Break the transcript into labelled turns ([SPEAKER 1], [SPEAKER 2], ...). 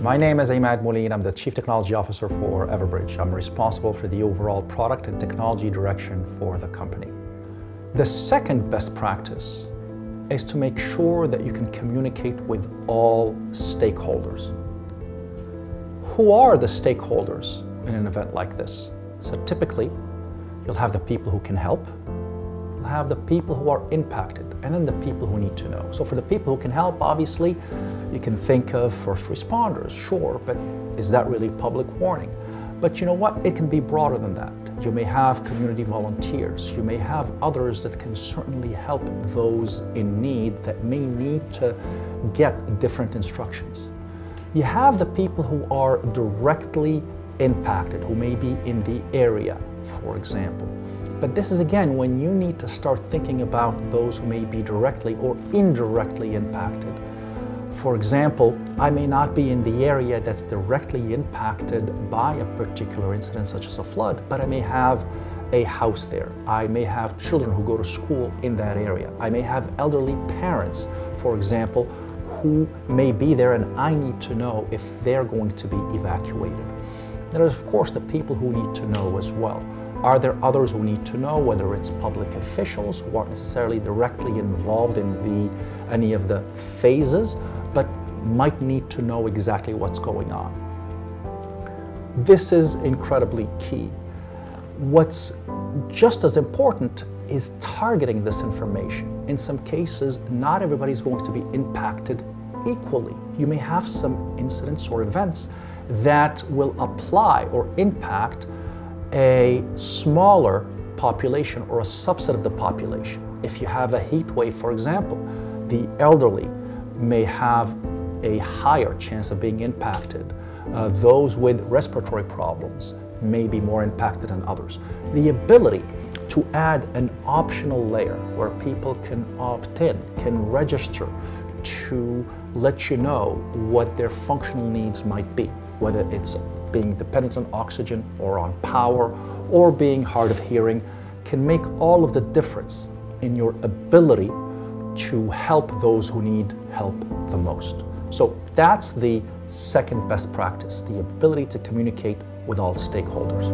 [SPEAKER 1] My name is Imad Mouline. I'm the Chief Technology Officer for Everbridge. I'm responsible for the overall product and technology direction for the company. The second best practice is to make sure that you can communicate with all stakeholders. Who are the stakeholders in an event like this? So typically, you'll have the people who can help, you'll have the people who are impacted, and then the people who need to know. So for the people who can help, obviously, you can think of first responders, sure, but is that really public warning? But you know what? It can be broader than that. You may have community volunteers. You may have others that can certainly help those in need that may need to get different instructions. You have the people who are directly impacted, who may be in the area, for example. But this is again when you need to start thinking about those who may be directly or indirectly impacted. For example, I may not be in the area that's directly impacted by a particular incident such as a flood, but I may have a house there. I may have children who go to school in that area. I may have elderly parents, for example, who may be there and I need to know if they're going to be evacuated. There's of course the people who need to know as well. Are there others who need to know, whether it's public officials who aren't necessarily directly involved in any of the phases, but might need to know exactly what's going on? This is incredibly key. What's just as important is targeting this information. In some cases, not everybody's going to be impacted equally. You may have some incidents or events that will apply or impact a smaller population or a subset of the population. If you have a heat wave, for example, the elderly may have a higher chance of being impacted. Those with respiratory problems may be more impacted than others. The ability to add an optional layer where people can opt in, can register to let you know what their functional needs might be, whether it's being dependent on oxygen or on power or being hard of hearing, can make all of the difference in your ability to help those who need help the most. So that's the second best practice, the ability to communicate with all stakeholders.